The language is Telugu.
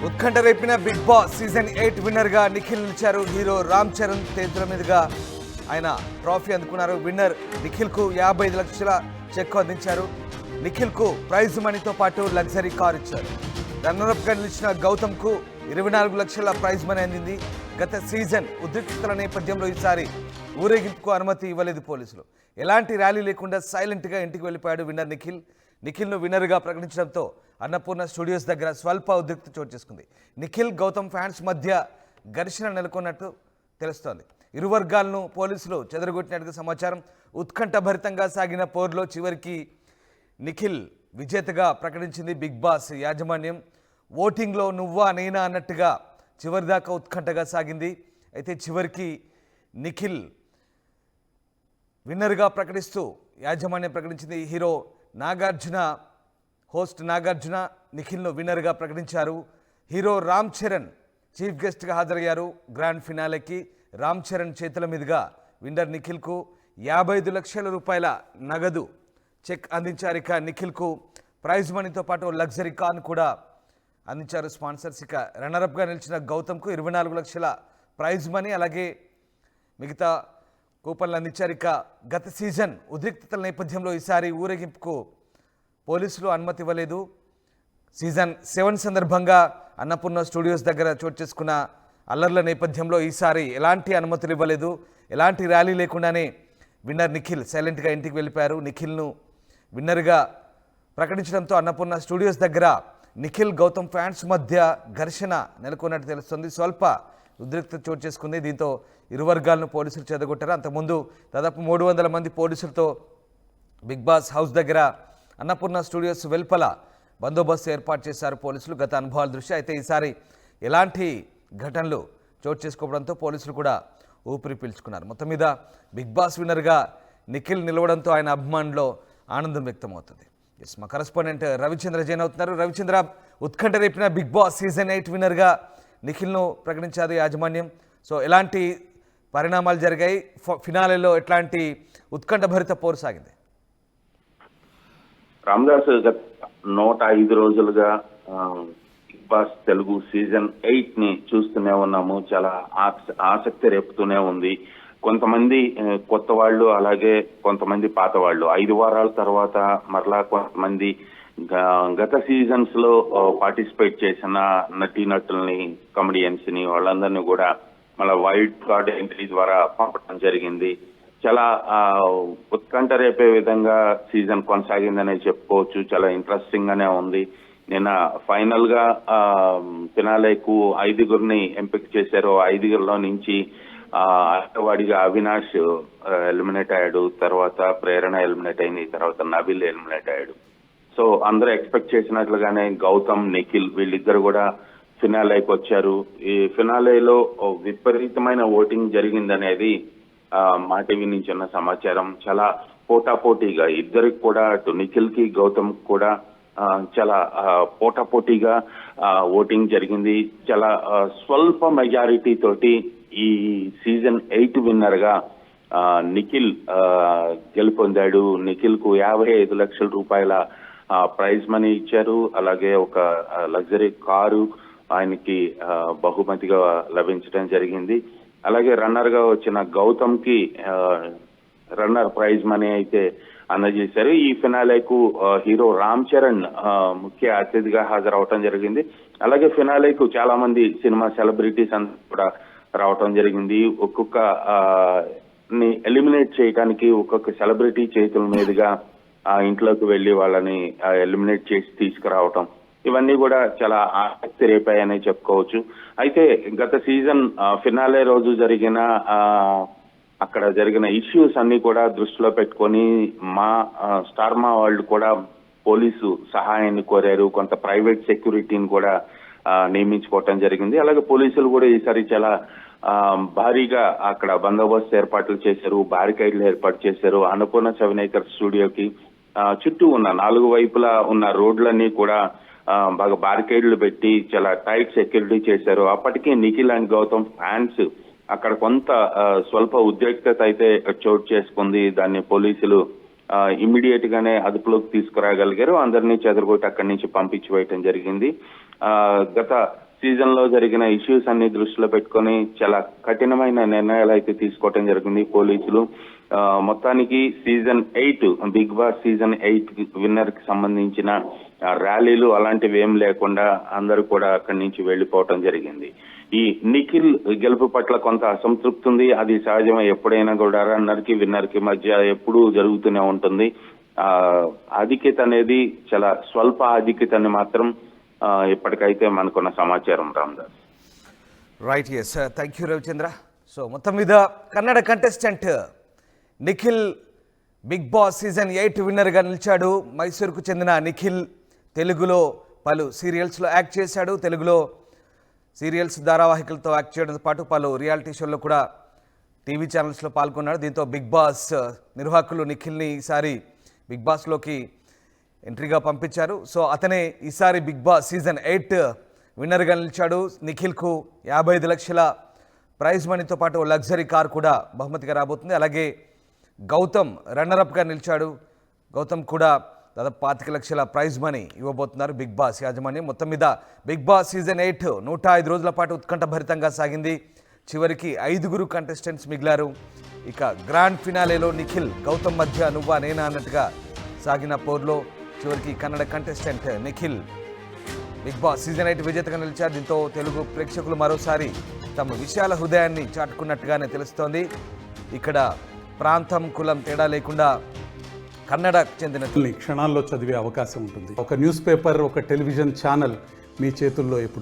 ఉత్కంఠ రేపిన బిగ్ బాస్ సీజన్ 8 విన్నర్ గా నిఖిల్ నిలిచారు. హీరో రామ్ చరణ్ చేతుల మీదుగా ఆయన ట్రోఫీ అందుకున్నారు. విన్నర్ నిఖిల్ కు 55 లక్షల చెక్ అందించారు. నిఖిల్ కు ప్రైజ్ మనీతో పాటు లగ్జరీ కార్ ఇచ్చారు. రన్నరప్ గా నిలిచిన గౌతమ్ కు 24 లక్షల ప్రైజ్ మనీ అందింది. గత సీజన్ ఉద్రిక్తతల నేపథ్యంలో ఈసారి ఊరేగింపుకు అనుమతి ఇవ్వలేదు పోలీసులు. ఎలాంటి ర్యాలీ లేకుండా సైలెంట్ గా ఇంటికి వెళ్ళిపోయాడు విన్నర్ నిఖిల్. నిఖిల్ను విన్నర్గా ప్రకటించడంతో అన్నపూర్ణ స్టూడియోస్ దగ్గర స్వల్ప ఉద్రిక్తత చోటు చేసుకుంది. నిఖిల్ గౌతమ్ ఫ్యాన్స్ మధ్య ఘర్షణ నెలకొన్నట్టు తెలుస్తోంది. ఇరు వర్గాలను పోలీసులు చెదరగొట్టినట్టుగా సమాచారం. ఉత్కంఠభరితంగా సాగిన పోరులో చివరికి నిఖిల్ విజేతగా ప్రకటించింది బిగ్ బాస్ యాజమాన్యం. ఓటింగ్లో నువ్వా నేనా అన్నట్టుగా చివరిదాకా ఉత్కంఠగా సాగింది. అయితే చివరికి నిఖిల్ విన్నర్గా ప్రకటిస్తూ యాజమాన్యం ప్రకటించింది. హీరో నాగార్జున హోస్ట్ నాగార్జున నిఖిల్ను విన్నర్గా ప్రకటించారు. హీరో రామ్ చరణ్ చీఫ్ గెస్ట్గా హాజరయ్యారు. గ్రాండ్ ఫినాలేకి రామ్ చరణ్ చేతుల మీదుగా విన్నర్ నిఖిల్కు 55 లక్షల రూపాయల నగదు చెక్ అందించారు. ఇక నిఖిల్కు ప్రైజ్ మనీతో పాటు లగ్జరీ కార్ను కూడా అందించారు స్పాన్సర్స్. ఇక రన్నరప్గా నిలిచిన గౌతమ్కు 24 లక్షల ప్రైజ్ మనీ అలాగే మిగతా కూపన్లు అందించారు. ఇక గత సీజన్ ఉద్రిక్తతల నేపథ్యంలో ఈసారి ఊరేగింపుకు పోలీసులు అనుమతి ఇవ్వలేదు. సీజన్ 7 సందర్భంగా అన్నపూర్ణ స్టూడియోస్ దగ్గర చోటు చేసుకున్న అల్లర్ల నేపథ్యంలో ఈసారి ఎలాంటి అనుమతులు ఇవ్వలేదు. ఎలాంటి ర్యాలీ లేకుండానే విన్నర్ నిఖిల్ సైలెంట్గా ఇంటికి వెళ్ళిపోయారు. నిఖిల్ను విన్నర్గా ప్రకటించడంతో అన్నపూర్ణ స్టూడియోస్ దగ్గర నిఖిల్ గౌతమ్ ఫ్యాన్స్ మధ్య ఘర్షణ నెలకొన్నట్టు తెలుస్తుంది. స్వల్ప ఉద్రిక్తత చోటు చేసుకుంది. దీంతో ఇరు వర్గాలను పోలీసులు చెదగొట్టారు. అంతకుముందు దాదాపు 300 మంది పోలీసులతో బిగ్ బాస్ హౌస్ దగ్గర అన్నపూర్ణ స్టూడియోస్ వెలుపల బందోబస్తు ఏర్పాటు చేశారు పోలీసులు గత అనుభవాల దృష్ట్యా. అయితే ఈసారి ఎలాంటి ఘటనలు చోటు చేసుకోవడంతో పోలీసులు కూడా ఊపిరి పీల్చుకున్నారు. మొత్తం మీద బిగ్ బాస్ విన్నర్గా నిఖిల్ నిలవడంతో ఆయన అభిమానుల్లో ఆనందం వ్యక్తమవుతుంది. ఎస్, మా కరెస్పాండెంట్ రవిచంద్ర జైన్ అవుతున్నారు. రవిచంద్ర, ఉత్కంఠ రేపిన బిగ్ బాస్ సీజన్ 8 విన్నర్గా నిఖిల్ను ప్రకటించారు యాజమాన్యం. సో ఎలాంటి పరిణామాలు జరిగాయి? ఫినాలేలో ఎట్లాంటి ఉత్కంఠభరిత పోరు సాగింది? రామదాస్, గత 105 రోజులుగా బిగ్ బాస్ తెలుగు సీజన్ 8 ని చూస్తూనే ఉన్నాము. చాలా ఆసక్తి రేపుతూనే ఉంది. కొంతమంది కొత్త వాళ్ళు, అలాగే కొంతమంది పాత వాళ్ళు. 5 వారాల తర్వాత మరలా కొంతమంది గత సీజన్స్ లో పార్టిసిపేట్ చేసిన నటీనటుల్ని, కమెడియన్స్ ని, వాళ్ళందరినీ కూడా మళ్ళీ వైల్డ్ కార్డ్ ఎంట్రీ ద్వారా పంపడం జరిగింది. చాలా ఉత్కంఠ రేపే విధంగా సీజన్ కొనసాగిందనే చెప్పుకోవచ్చు. చాలా ఇంట్రెస్టింగ్ గానే ఉంది. నిన్న ఫైనల్ గా ఫినాలేకు 5గురిని ఎంపిక చేశారు. 5గురిలో నుంచి వాడిగా అవినాష్ ఎలిమినేట్ అయ్యాడు, తర్వాత ప్రేరణ ఎలిమినేట్ అయింది, తర్వాత నబిల్ ఎలిమినేట్ అయ్యాడు. సో అందరూ ఎక్స్పెక్ట్ చేసినట్లుగానే గౌతమ్, నిఖిల్ వీళ్ళిద్దరు కూడా ఫినాలేకి వచ్చారు. ఈ ఫినాలేలో విపరీతమైన ఓటింగ్ జరిగిందనేది మా టీవీ నుంచి ఉన్న సమాచారం. చాలా పోటాపోటీగా ఇద్దరికి కూడా, అటు నిఖిల్ కి గౌతమ్ కూడా చాలా పోటాపోటీగా ఓటింగ్ జరిగింది. చాలా స్వల్ప మెజారిటీ తోటి ఈ సీజన్ 8 విన్నర్ గా నిఖిల్ గెలుపొందాడు. నిఖిల్ కు 55 లక్షల రూపాయల ప్రైజ్ మనీ ఇచ్చారు. అలాగే ఒక లగ్జరీ కారు ఆయనకి బహుమతిగా లభించడం జరిగింది. అలాగే రన్నర్ గా వచ్చిన గౌతమ్ కి రన్నర్ ప్రైజ్ మనీ అయితే అందజేశారు. ఈ ఫినాలేకు హీరో రామ్ చరణ్ ముఖ్య అతిథిగా హాజరవటం జరిగింది. అలాగే ఫినాలేకు చాలా మంది సినిమా సెలబ్రిటీస్ అందరూ కూడా రావటం జరిగింది. ఒక్కొక్క ని ఎలిమినేట్ చేయడానికి ఒక్కొక్క సెలబ్రిటీ చేతుల మీదుగా ఇంట్లోకి వెళ్లి వాళ్ళని ఎలిమినేట్ చేసి తీసుకురావటం, ఇవన్నీ కూడా చాలా ఆసక్తి రేపాయనే చెప్పుకోవచ్చు. అయితే గత సీజన్ ఫినాలే రోజు జరిగిన అక్కడ జరిగిన ఇష్యూస్ అన్ని కూడా దృష్టిలో పెట్టుకొని మా స్టార్మా వాళ్ళు కూడా పోలీసు సహాయాన్ని కోరారు. కొంత ప్రైవేట్ సెక్యూరిటీని కూడా నియమించుకోవటం జరిగింది. అలాగే పోలీసులు కూడా ఈసారి చాలా భారీగా అక్కడ బందోబస్తు ఏర్పాట్లు చేశారు, బారికేడ్లు ఏర్పాటు చేశారు. అన్నపూర్ణ 7 acres స్టూడియోకి చుట్టూ ఉన్న 4 వైపులా ఉన్న రోడ్లన్నీ కూడా బాగా బారికేడ్లు పెట్టి చాలా టైట్ సెక్యూరిటీ చేశారు. అప్పటికే నిఖిల్ అండ్ గౌతమ్ ఫ్యాన్స్ అక్కడ కొంత స్వల్ప ఉద్రిక్తత అయితే చోటు చేసుకుంది. దాన్ని పోలీసులు ఇమ్మీడియట్ గానే అదుపులోకి తీసుకురాగలిగారు. అందరినీ చెదరగొట్టి అక్కడి నుంచి పంపించి వేయటం జరిగింది. గత సీజన్ లో జరిగిన ఇష్యూస్ అన్ని దృష్టిలో పెట్టుకొని చాలా కఠినమైన నిర్ణయాలు అయితే తీసుకోవటం జరిగింది పోలీసులు. మొత్తానికి season 8 Bigg Boss season 8 winner కి సంబంధించిన ర్యాలీలు అలాంటివి ఏం లేకుండా అందరూ కూడా అక్కడి నుంచి వెళ్లిపోవటం జరిగింది. ఈ నిఖిల్ గెలుపు పట్ల కొంత అసంతృప్తి ఉంది. అది సహజమే, ఎప్పుడైనా కూడా రన్నర్ కి విన్నర్ కి మధ్య ఎప్పుడూ జరుగుతూనే ఉంటుంది. ఆధిక్యత అనేది చాలా స్వల్ప ఆధిక్యతని మాత్రం ఇప్పటికైతే మనకున్న సమాచారం. Ramdas. Right, yes, thank you Ravichandra. So మొత్తం మీద Kannada contestant Nikhil Bigg Boss season 8 విన్నర్గా నిలిచాడు. మైసూరుకు చెందిన నిఖిల్ తెలుగులో పలు సీరియల్స్లో యాక్ట్ చేశాడు. తెలుగులో సీరియల్స్ ధారావాహికలతో యాక్ట్ చేయడంతో పాటు పలు రియాలిటీ షోల్లో కూడా టీవీ ఛానల్స్లో పాల్గొన్నాడు. దీంతో బిగ్ బాస్ నిర్వాహకులు నిఖిల్ని ఈసారి బిగ్ బాస్లోకి ఎంట్రీగా పంపించారు. సో అతనే ఈసారి బిగ్ బాస్ సీజన్ 8 విన్నర్గా నిలిచాడు. నిఖిల్కు 55 లక్షల ప్రైజ్ మనీతో పాటు లగ్జరీ కార్ కూడా బహుమతిగా రాబోతుంది. అలాగే గౌతమ్ రన్నరప్గా నిలిచాడు. గౌతమ్ కూడా దాదాపు 25 లక్షల ప్రైజ్ మనీ ఇవ్వబోతున్నారు బిగ్ బాస్ యాజమాన్యం. మొత్తం మీద బిగ్ బాస్ సీజన్ 8 105 రోజుల పాటు ఉత్కంఠభరితంగా సాగింది. చివరికి 5 కంటెస్టెంట్స్ మిగిలారు. ఇక గ్రాండ్ ఫినాలేలో నిఖిల్ గౌతమ్ మధ్య నువ్వా నేనా అన్నట్టుగా సాగిన పోర్లో చివరికి Kannada contestant Nikhil Bigg Boss season 8 విజేతగా నిలిచారు. దీంతో తెలుగు ప్రేక్షకులు మరోసారి తమ విశాల హృదయాన్ని చాటుకున్నట్టుగానే తెలుస్తోంది. ఇక్కడ ప్రాంతం కులం తేడా లేకుండా కన్నడకు చెందిన క్షణాల్లో చదివే అవకాశం ఉంటుంది. ఒక న్యూస్ పేపర్, ఒక టెలివిజన్ ఛానల్ మీ చేతుల్లో ఎప్పుడు